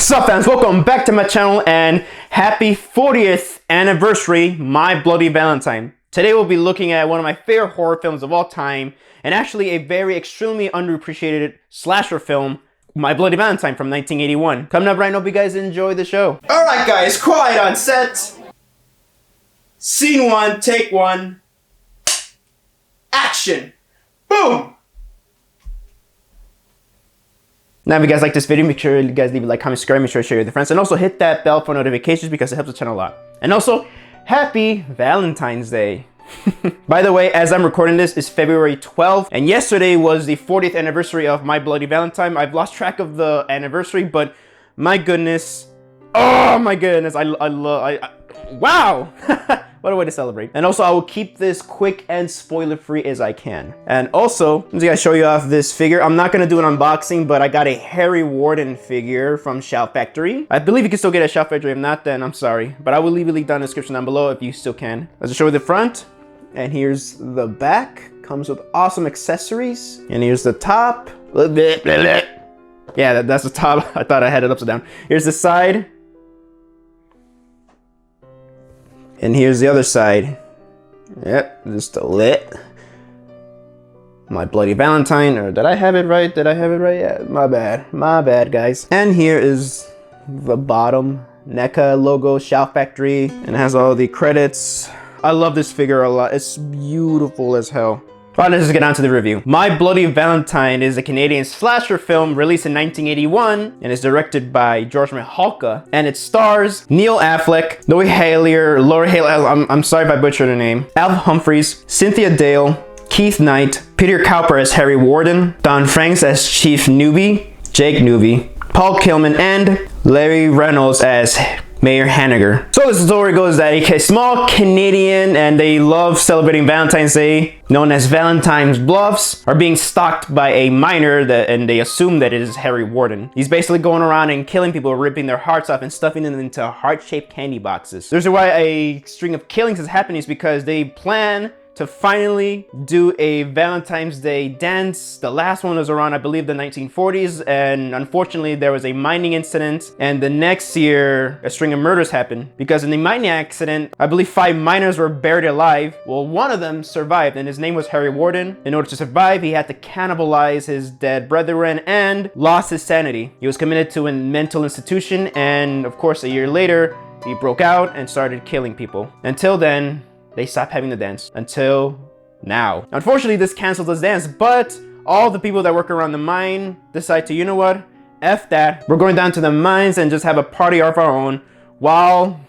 What's up, fans? Welcome back to my channel and happy 40th anniversary, My Bloody Valentine. Today we'll be looking at one of my favorite horror films of all time, and actually a very extremely underappreciated slasher film, My Bloody Valentine from 1981. Coming up right now, hope you guys enjoy the show. Alright guys, quiet on set. Scene 1, take 1. Action! Boom! Now, if you guys like this video, make sure you guys leave a like, comment, subscribe, make sure to share with your friends, and also hit that bell for notifications because it helps the channel a lot. And also, happy Valentine's Day. By the way, as I'm recording this, it's February 12th, and yesterday was the 40th anniversary of My Bloody Valentine. I've lost track of the anniversary, but my goodness. Oh my goodness, wow! What a way to celebrate. And also, I will keep this quick and spoiler-free as I can. And also, I'm just gonna show you off this figure. I'm not gonna do an unboxing, but I got a Harry Warden figure from Shout Factory. I believe you can still get it at Shout Factory. If not, then I'm sorry. But I will leave a link down in the description down below if you still can. Let's show you the front. And here's the back. Comes with awesome accessories. And here's the top. Yeah, that's the top. I thought I had it upside down. Here's the side. And here's the other side. Yep, just a lit. My Bloody Valentine, or did I have it right? Did I have it right? Yeah, my bad, guys. And here is the bottom NECA logo, Shout Factory, and it has all the credits. I love this figure a lot. It's beautiful as hell. Alright, let's just get on to the review. My Bloody Valentine is a Canadian slasher film released in 1981 and is directed by George Mihalka, and it stars Neil Affleck, Laurie Haley, I'm sorry if I butchered her name, Al Humphreys, Cynthia Dale, Keith Knight, Peter Cowper as Harry Warden, Don Franks as Chief Newby, Jake Newby, Paul Kilman, and Larry Reynolds as Mayor Hanniger. So the story goes that a small Canadian, and they love celebrating Valentine's Day, known as Valentine's Bluffs, are being stalked by a miner and they assume that it is Harry Warden. He's basically going around and killing people, ripping their hearts off and stuffing them into heart-shaped candy boxes. The reason why a string of killings is happening is because they plan to finally do a Valentine's Day dance. The last one was around, I believe, the 1940s, and unfortunately there was a mining incident, and the next year a string of murders happened because in the mining accident, I believe 5 miners were buried alive. Well, one of them survived, and his name was Harry Warden. In order to survive, he had to cannibalize his dead brethren and lost his sanity. He was committed to a mental institution, and of course a year later he broke out and started killing people. Until then, they stopped having the dance until now. Unfortunately, this canceled this dance, but all the people that work around the mine decide to, you know what? F that. We're going down to the mines and just have a party of our own while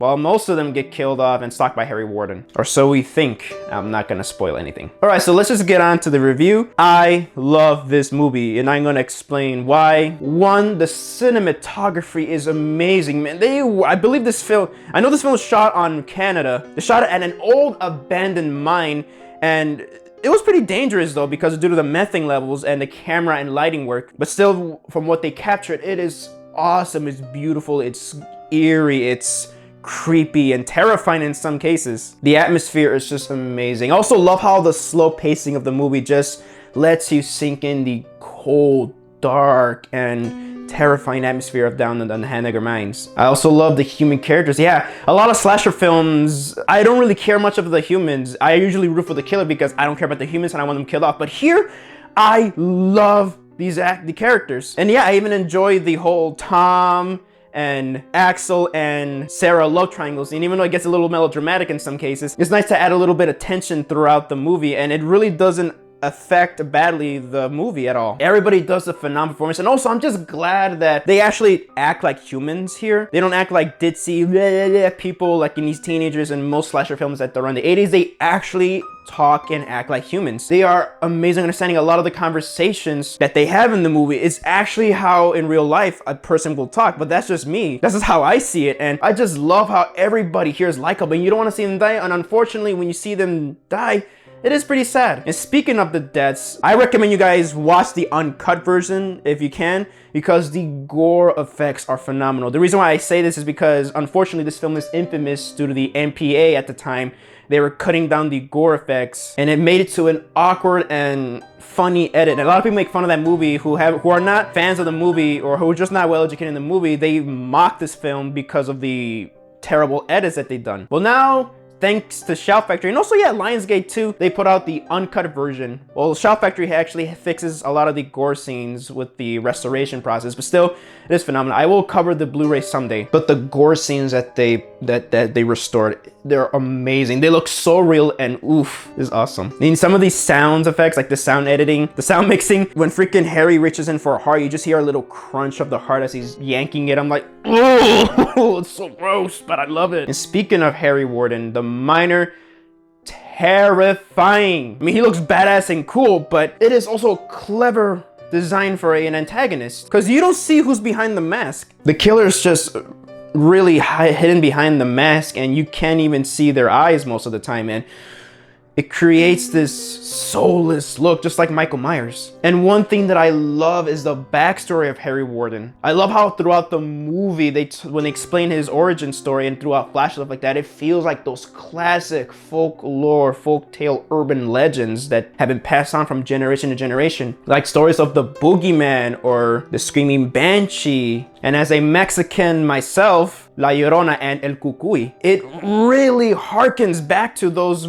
most of them get killed off and stalked by Harry Warden. Or so we think. I'm not gonna spoil anything. All right, so let's just get on to the review. I love this movie, and I'm gonna explain why. One, the cinematography is amazing, man. I believe this film, I know this film was shot on Canada. They shot it at an old abandoned mine, and it was pretty dangerous though because due to the methane levels and the camera and lighting work. But still, from what they captured, it is awesome, it's beautiful, it's eerie, it's creepy and terrifying in some cases. The atmosphere is just amazing. I also love how the slow pacing of the movie just lets you sink in the cold, dark, and terrifying atmosphere of down in the Hanniger mines. I also love the human characters. Yeah, a lot of slasher films, I don't really care much of the humans. I usually root for the killer because I don't care about the humans and I want them killed off. But here, I love the characters. And yeah, I even enjoy the whole Tom and Axel and Sarah love triangles, and even though it gets a little melodramatic in some cases, it's nice to add a little bit of tension throughout the movie, and it really doesn't affect badly the movie at all. Everybody does a phenomenal performance, and also I'm just glad that they actually act like humans here. They don't act like ditzy people like in these teenagers and most slasher films that are around the 80s. They actually talk and act like humans. They are amazing understanding a lot of the conversations that they have in the movie. It's actually how in real life a person will talk, but that's just me. That's just how I see it, and I just love how everybody here is likable, and you don't want to see them die, and unfortunately when you see them die, it is pretty sad. And speaking of the deaths, I recommend you guys watch the uncut version if you can, because the gore effects are phenomenal. The reason why I say this is because unfortunately this film is infamous due to the MPA at the time. They were cutting down the gore effects, and it made it to an awkward and funny edit. And a lot of people make fun of that movie who are not fans of the movie, or who are just not well educated in the movie. They mock this film because of the terrible edits that they've done. Well, now, thanks to Shout Factory, and also, yeah, Lionsgate too, they put out the uncut version. Well, Shout Factory actually fixes a lot of the gore scenes with the restoration process, but still, it is phenomenal. I will cover the Blu-ray someday, but the gore scenes that they restored, they're amazing. They look so real, and oof, is awesome. I mean, some of these sound effects, like the sound editing, the sound mixing, when freaking Harry reaches in for a heart, you just hear a little crunch of the heart as he's yanking it. I'm like, oh, it's so gross, but I love it. And speaking of Harry Warden, the Miner, terrifying. I mean, he looks badass and cool, but it is also clever design for an antagonist, because you don't see who's behind the mask. The killer's just really hidden behind the mask, and you can't even see their eyes most of the time, and it creates this soulless look, just like Michael Myers. And one thing that I love is the backstory of Harry Warden. I love how throughout the movie, when they explain his origin story and throughout flash stuff like that, it feels like those classic folklore, folktale, urban legends that have been passed on from generation to generation. Like stories of the boogeyman or the screaming banshee. And as a Mexican myself, La Llorona and El Cucuy, it really harkens back to those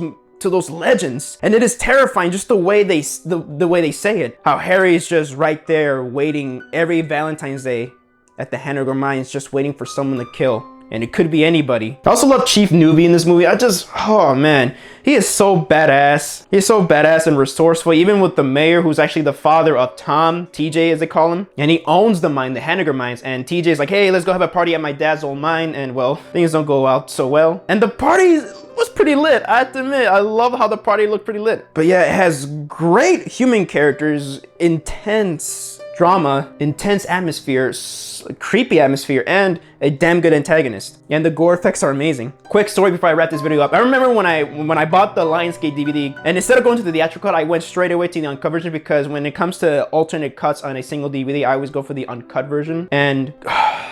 legends, and it is terrifying just the way they say it. How Harry is just right there waiting every Valentine's Day at the Hanover Mines, just waiting for someone to kill, and it could be anybody. I also love Chief Newbie in this movie. Oh man, he is so badass. He's so badass and resourceful, even with the mayor, who's actually the father of Tom, TJ as they call him, and he owns the mine, the Hanover Mines, and TJ's like, hey, let's go have a party at my dad's old mine, and well, things don't go out so well. And the party was pretty lit, I have to admit. I love how the party looked pretty lit. But yeah, it has great human characters, intense drama, intense atmosphere, creepy atmosphere, and a damn good antagonist. And the gore effects are amazing. Quick story before I wrap this video up. I remember when I bought the Lionsgate DVD, and instead of going to the theatrical cut, I went straight away to the uncut version, because when it comes to alternate cuts on a single DVD, I always go for the uncut version. And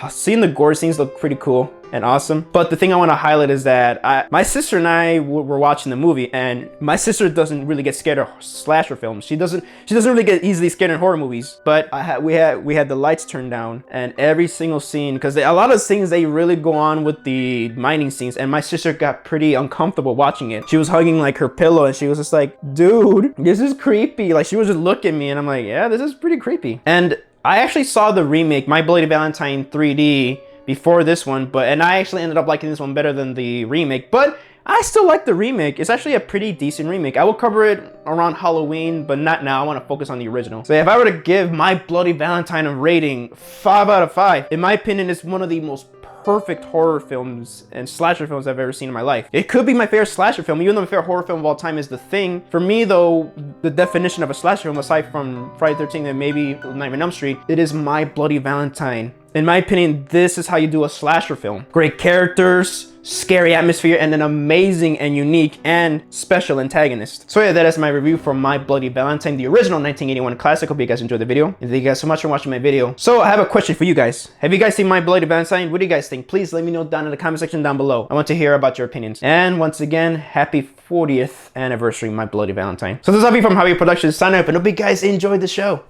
seeing the gore scenes look pretty cool and awesome. But the thing I want to highlight is that my sister and I were watching the movie, and my sister doesn't really get scared of slasher films. She doesn't really get easily scared in horror movies. But we had the lights turned down, and every single scene, because a lot of things they really go on with the mining scenes, and my sister got pretty uncomfortable watching it. She was hugging like her pillow, and she was just like, dude, this is creepy. Like, she was just looking at me, and I'm like, yeah, this is pretty creepy. And I actually saw the remake, My Bloody Valentine 3D, before this one, and I actually ended up liking this one better than the remake, but I still like the remake. It's actually a pretty decent remake. I will cover it around Halloween, but not now. I want to focus on the original. So if I were to give My Bloody Valentine a rating, 5 out of 5, in my opinion, it's one of the most perfect horror films and slasher films I've ever seen in my life. It could be my favorite slasher film, even though my favorite horror film of all time is The Thing. For me though, the definition of a slasher film, aside from Friday the 13th and maybe Nightmare on Elm Street, it is My Bloody Valentine. In my opinion, this is how you do a slasher film. Great characters, scary atmosphere, and an amazing and unique and special antagonist. So yeah, that is my review for My Bloody Valentine, the original 1981 classic. Hope you guys enjoyed the video, and thank you guys so much for watching my video. So I have a question for you guys. Have you guys seen My Bloody Valentine? What do you guys think? Please let me know down in the comment section down below. I want to hear about your opinions. And once again, happy 40th anniversary, My Bloody Valentine. So this is Javi from Javi Productions, signing up, and hope you guys enjoyed the show.